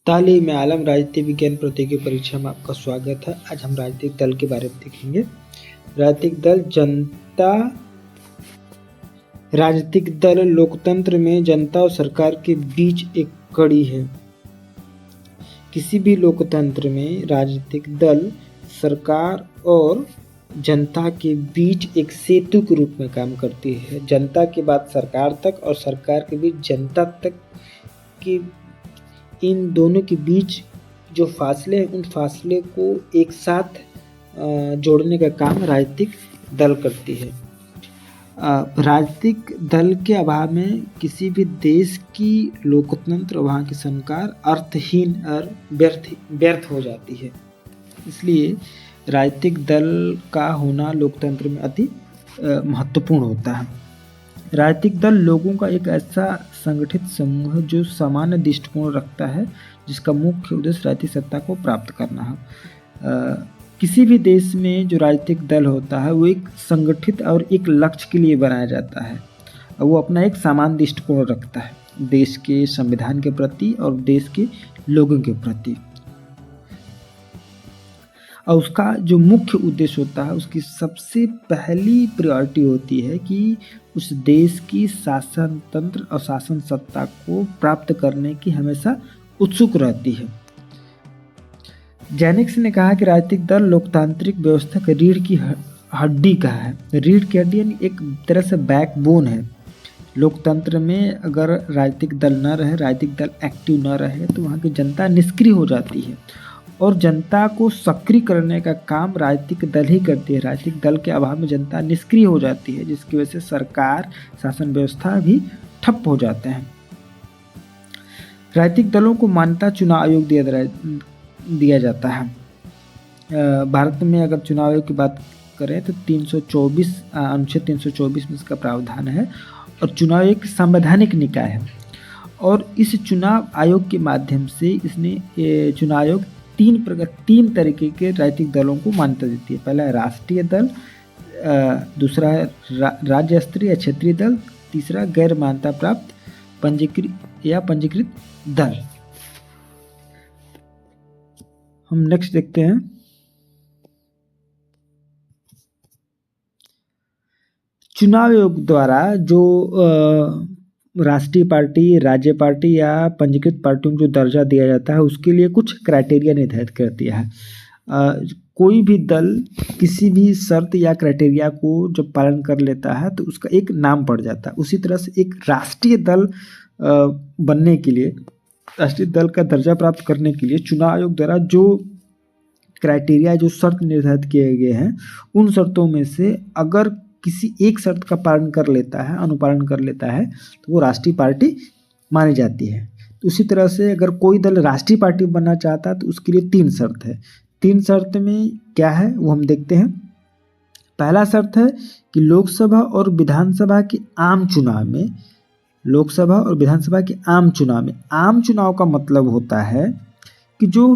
तालीम आलम राजनीतिक विज्ञान प्रतियोगी परीक्षा में आपका स्वागत है। आज हम राजनीतिक दल के बारे में देखेंगे। राजनीतिक दल लोकतंत्र में जनता और सरकार के बीच एक कड़ी है। किसी भी लोकतंत्र में राजनीतिक दल सरकार और जनता के बीच एक सेतु के रूप में काम करती है। जनता के बाद सरकार तक और सरकार के बीच जनता तक की इन दोनों के बीच जो फासले हैं उन फासले को एक साथ जोड़ने का काम राजनीतिक दल करती है। राजनीतिक दल के अभाव में किसी भी देश की लोकतंत्र वहाँ की सरकार अर्थहीन और व्यर्थ हो जाती है। इसलिए राजनीतिक दल का होना लोकतंत्र में अति महत्वपूर्ण होता है। राजनीतिक दल लोगों का एक ऐसा संगठित समूह है जो सामान्य दृष्टिकोण रखता है, जिसका मुख्य उद्देश्य राजनीतिक सत्ता को प्राप्त करना है। किसी भी देश में जो राजनीतिक दल होता है वो एक संगठित और एक लक्ष्य के लिए बनाया जाता है। वो अपना एक सामान्य दृष्टिकोण रखता है देश के संविधान के प्रति और देश के लोगों के प्रति, और उसका जो मुख्य उद्देश्य होता है, उसकी सबसे पहली प्रायोरिटी होती है कि उस देश की शासन तंत्र और शासन सत्ता को प्राप्त करने की हमेशा उत्सुक रहती है। जेनिक्स ने कहा कि राजनीतिक दल लोकतांत्रिक व्यवस्था के रीढ़ की हड्डी का है। रीढ़ की हड्डी यानी एक तरह से बैकबोन है। लोकतंत्र में अगर राजनीतिक दल न रहे, राजनीतिक दल एक्टिव न रहे, तो वहाँ की जनता निष्क्रिय हो जाती है और जनता को सक्रिय करने का काम राजनीतिक दल ही करती है। राजनीतिक दल के अभाव में जनता निष्क्रिय हो जाती है, जिसकी वजह से सरकार, शासन व्यवस्था भी ठप हो जाते हैं। राजनीतिक दलों को मान्यता चुनाव आयोग दिया जाता है। भारत में अगर चुनाव आयोग की बात करें तो 324 अनुच्छेद 324 में इसका प्रावधान है और चुनाव एक संवैधानिक निकाय है। और इस चुनाव आयोग के माध्यम से इसने चुनाव आयोग तीन तरीके के राजनीतिक दलों को मान्यता देती है। पहला है राष्ट्रीय दल, दूसरा है राज्य स्तरीय या क्षेत्रीय दल, तीसरा गैर मान्यता प्राप्त पंजीकृत दल। हम नेक्स्ट देखते हैं। चुनाव आयोग द्वारा जो राष्ट्रीय पार्टी, राज्य पार्टी या पंजीकृत पार्टियों को जो दर्जा दिया जाता है, उसके लिए कुछ क्राइटेरिया निर्धारित कर दिया है। कोई भी दल किसी भी शर्त या क्राइटेरिया को जब पालन कर लेता है तो उसका एक नाम पड़ जाता है। उसी तरह से एक राष्ट्रीय दल बनने के लिए, राष्ट्रीय दल का दर्जा प्राप्त करने के लिए चुनाव आयोग द्वारा जो क्राइटेरिया, जो शर्त निर्धारित किए गए हैं, उन शर्तों में से अगर किसी एक शर्त का पालन कर लेता है, अनुपालन कर लेता है, तो वो राष्ट्रीय पार्टी मानी जाती है। तो उसी तरह से अगर कोई दल राष्ट्रीय पार्टी बनना चाहता है तो उसके लिए 3 शर्त है। 3 शर्त में क्या है वो हम देखते हैं। पहला शर्त है कि लोकसभा और विधानसभा के आम चुनाव में, लोकसभा और विधानसभा के आम चुनाव में, आम चुनाव का मतलब होता है कि जो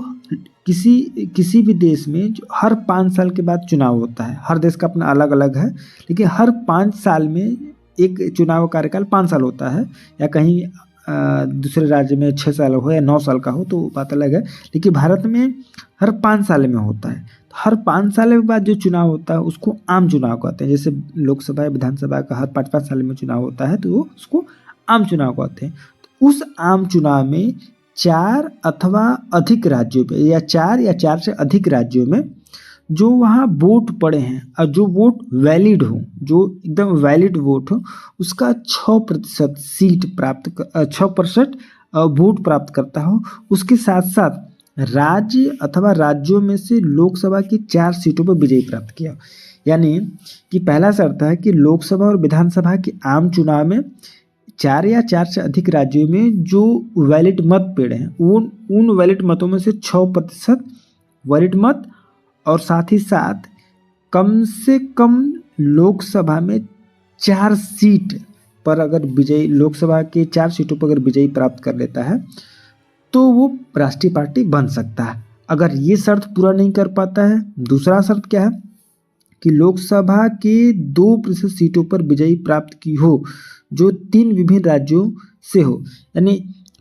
किसी भी देश में जो हर 5 साल के बाद चुनाव होता है। हर देश का अपना अलग अलग है, लेकिन हर 5 साल में एक चुनाव कार्यकाल 5 साल होता है, या कहीं दूसरे राज्य में 6 साल हो या 9 साल का हो तो बात अलग है, लेकिन भारत में हर 5 साल में होता है। तो हर 5 साल के बाद जो चुनाव होता है उसको आम चुनाव कहते हैं। जैसे लोकसभा या विधानसभा का हर 5-5 साल में चुनाव होता है तो उसको आम चुनाव कहते हैं। तो उस आम चुनाव में 4 अथवा अधिक राज्यों पे, या 4 या 4 से अधिक राज्यों में जो वहाँ वोट पड़े हैं और जो वोट वैलिड हो, जो एकदम वैलिड वोट हो, उसका 6% सीट प्राप्त 6% वोट प्राप्त करता हो। उसके साथ साथ राज्य अथवा राज्यों में से लोकसभा की 4 सीटों पर विजय प्राप्त किया। यानी कि पहला शर्त है कि लोकसभा और विधानसभा के आम चुनाव में 4 या 4 से अधिक राज्यों में जो वैलिड मत पेड़ हैं, उन वैलिड मतों में से 6% वैलिड मत, और साथ ही साथ कम से कम लोकसभा में 4 सीट पर अगर विजयी, लोकसभा के 4 सीटों पर अगर विजयी प्राप्त कर लेता है तो वो राष्ट्रीय पार्टी बन सकता है। अगर ये शर्त पूरा नहीं कर पाता है, दूसरा शर्त क्या है कि लोकसभा के 2% सीटों पर विजयी प्राप्त की हो जो 3 विभिन्न राज्यों से हो। यानी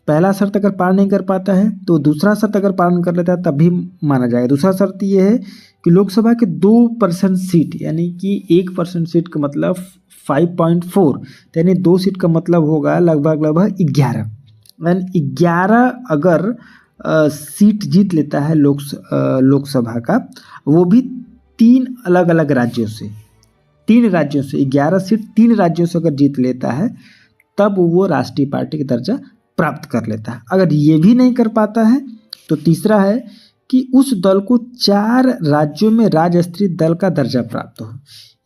पहला शर्त अगर पार नहीं कर पाता है तो दूसरा शर्त अगर पालन कर लेता है तब भी माना जाएगा। दूसरा शर्त ये है कि लोकसभा के 2% सीट, यानी कि 1% सीट का मतलब 5.4, यानी 2 सीट का मतलब होगा लगभग 11। यानी 11 अगर सीट जीत लेता है लोकसभा का, वो भी 3 अलग अलग राज्यों से, 3 राज्यों से 11 सीट 3 राज्यों से अगर जीत लेता है तब वो राष्ट्रीय पार्टी का दर्जा प्राप्त कर लेता है। अगर ये भी नहीं कर पाता है तो तीसरा है कि उस दल को 4 राज्यों में राज्य स्तरीय दल का दर्जा प्राप्त हो।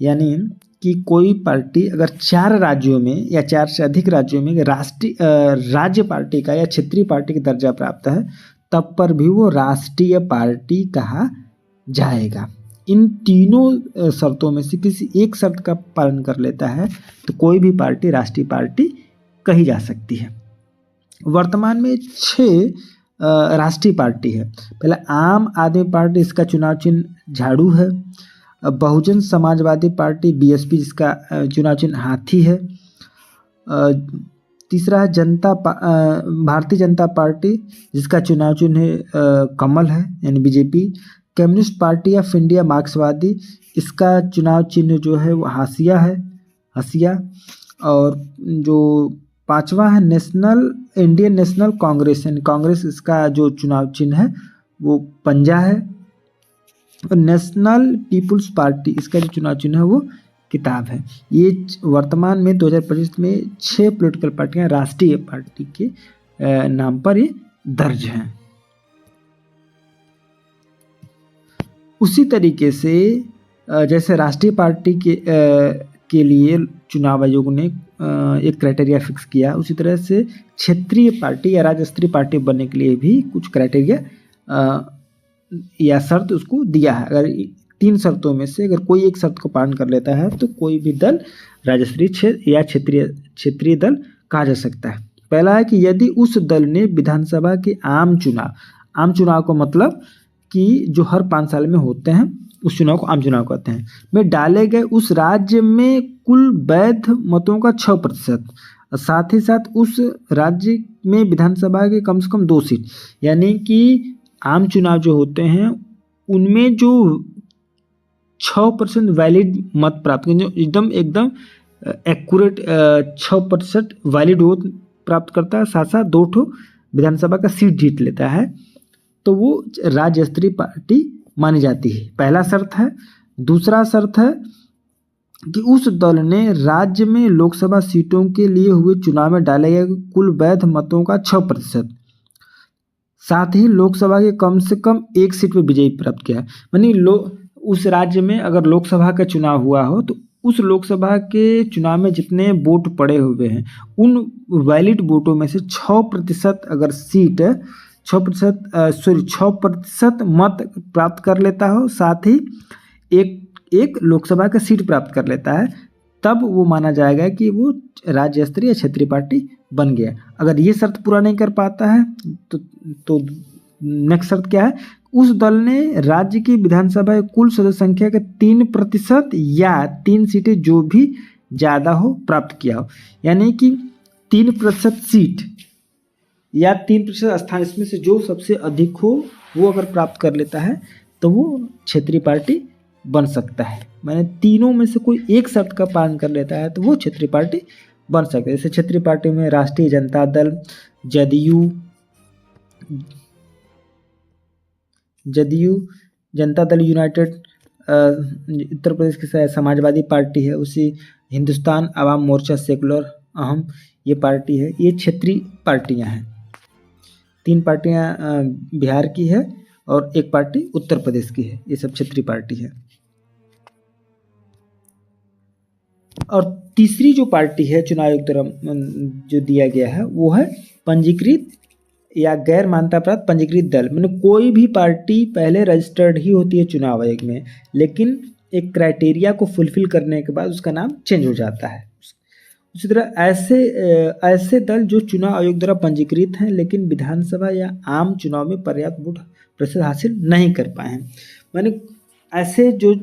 यानी कि कोई पार्टी अगर 4 राज्यों में या 4 से अधिक राज्यों में राज्य पार्टी का या क्षेत्रीय पार्टी का दर्जा प्राप्त है, तब पर भी वो राष्ट्रीय पार्टी कहा जाएगा। इन तीनों शर्तों में से किसी एक शर्त का पालन कर लेता है तो कोई भी पार्टी राष्ट्रीय पार्टी कही जा सकती है। वर्तमान में 6 राष्ट्रीय पार्टी है। पहला आम आदमी पार्टी, इसका चुनाव चिन्ह झाड़ू है। बहुजन समाजवादी पार्टी बीएसपी, जिसका चुनाव चिन्ह हाथी है। तीसरा है भारतीय जनता पार्टी, जिसका चुनाव चिन्ह कमल है यानी BJP. Communist party of India मार्क्सवादी, इसका चुनाव चिन्ह जो है वो हसिया। और जो 5वां है इंडियन नेशनल कांग्रेस, यानी कांग्रेस, इसका जो चुनाव चिन्ह है वो पंजा है। और नेशनल पीपुल्स पार्टी, इसका जो चुनाव चिन्ह है वो किताब है। ये वर्तमान में 2025 में 6 पॉलिटिकल पार्टियां राष्ट्रीय पार्टी के नाम पर ये दर्ज हैं। उसी तरीके से जैसे राष्ट्रीय पार्टी के लिए चुनाव आयोग ने एक क्राइटेरिया फिक्स किया, उसी तरह से क्षेत्रीय पार्टी या राज्य स्तरीय पार्टी बनने के लिए भी कुछ क्राइटेरिया या शर्त उसको दिया है। अगर 3 शर्तों में से अगर कोई एक शर्त को पालन कर लेता है तो कोई भी दल राज्य स्तरीय या क्षेत्रीय दल कहा जा सकता है। पहला है कि यदि उस दल ने विधानसभा के आम चुनाव को मतलब कि जो हर 5 साल में होते हैं, उस चुनाव को आम चुनाव कहते हैं, में डाले गए उस राज्य में कुल वैध मतों का 6%, साथ ही साथ उस राज्य में विधानसभा के कम से कम 2 सीट, यानी कि आम चुनाव जो होते हैं उनमें जो 6% वैलिड मत प्राप्त करें, जो एकदम एक्यूरेट 6% वैलिड वोट प्राप्त करता है, साथ साथ 2 विधानसभा का सीट जीत लेता है, तो वो राज्य स्तरीय पार्टी मानी जाती है। पहला शर्त है। दूसरा शर्त है कि उस दल ने राज्य में लोकसभा सीटों के लिए हुए चुनाव में डाले गए कुल वैध मतों का 6%, साथ ही लोकसभा के कम से कम 1 सीट पर विजयी प्राप्त किया है। यानी उस राज्य में अगर लोकसभा का चुनाव हुआ हो तो उस लोकसभा के चुनाव में जितने वोट पड़े हुए हैं उन वैलिड वोटों में से 6% अगर सीट 6% मत प्राप्त कर लेता हो, साथ ही एक लोकसभा का सीट प्राप्त कर लेता है, तब वो माना जाएगा कि वो राज्य स्तरीय या क्षेत्रीय पार्टी बन गया। अगर ये शर्त पूरा नहीं कर पाता है तो नेक्स्ट शर्त क्या है, उस दल ने राज्य की विधानसभा कुल सदस्य संख्या के 3% या 3 सीटें जो भी ज़्यादा हो प्राप्त किया हो, यानी कि 3% सीट या 3% स्थान, इसमें से जो सबसे अधिक हो वो अगर प्राप्त कर लेता है तो वो क्षेत्रीय पार्टी बन सकता है। मैंने तीनों में से कोई एक शर्त का पालन कर लेता है तो वो क्षेत्रीय पार्टी बन सकता है। जैसे क्षेत्रीय पार्टी में राष्ट्रीय जनता दल, जदयू, जनता दल यूनाइटेड, उत्तर प्रदेश की समाजवादी पार्टी है, उसी हिंदुस्तान आवाम मोर्चा सेकुलर, अहम, ये पार्टी है। ये क्षेत्रीय पार्टियां हैं। 3 पार्टियां बिहार की है और 1 पार्टी उत्तर प्रदेश की है। ये सब क्षेत्रीय पार्टी है। और तीसरी जो पार्टी है चुनाव आयोग द्वारा जो दिया गया है वो है पंजीकृत या गैर मान्यता प्राप्त पंजीकृत दल। मतलब कोई भी पार्टी पहले रजिस्टर्ड ही होती है चुनाव आयोग में, लेकिन एक क्राइटेरिया को फुलफिल करने के बाद उसका नाम चेंज हो जाता है। उसी तरह ऐसे दल जो चुनाव आयोग द्वारा पंजीकृत हैं लेकिन विधानसभा या आम चुनाव में पर्याप्त वोट प्रतिशत हासिल नहीं कर पाए हैं, माने ऐसे जो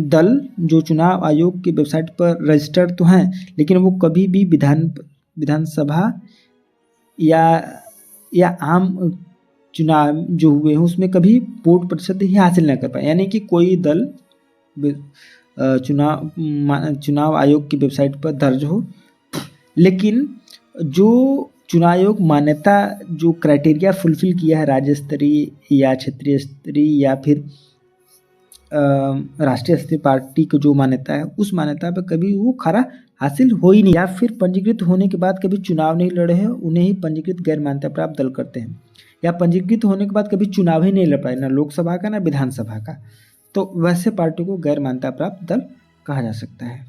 दल जो चुनाव आयोग की वेबसाइट पर रजिस्टर्ड तो हैं लेकिन वो कभी भी विधानसभा या या आम चुनाव जो हुए हैं उसमें कभी वोट प्रतिशत ही हासिल न कर पाए। यानी कि कोई दल चुनाव आयोग की वेबसाइट पर दर्ज हो, लेकिन जो चुनाव आयोग मान्यता जो क्राइटेरिया फुलफिल किया है राज्य स्तरीय या क्षेत्रीय स्तरीय या फिर राष्ट्रीय स्तरीय पार्टी को जो मान्यता है, उस मान्यता पर कभी वो खरा हासिल हो ही नहीं, या फिर पंजीकृत होने के बाद कभी चुनाव नहीं लड़े हैं, उन्हें ही पंजीकृत गैर मान्यता प्राप्त दल करते हैं। या पंजीकृत होने के बाद कभी चुनाव ही नहीं लड़ पाए, ना लोकसभा का ना विधानसभा का, तो वैसे पार्टी को गैर मान्यता प्राप्त दल कहा जा सकता है।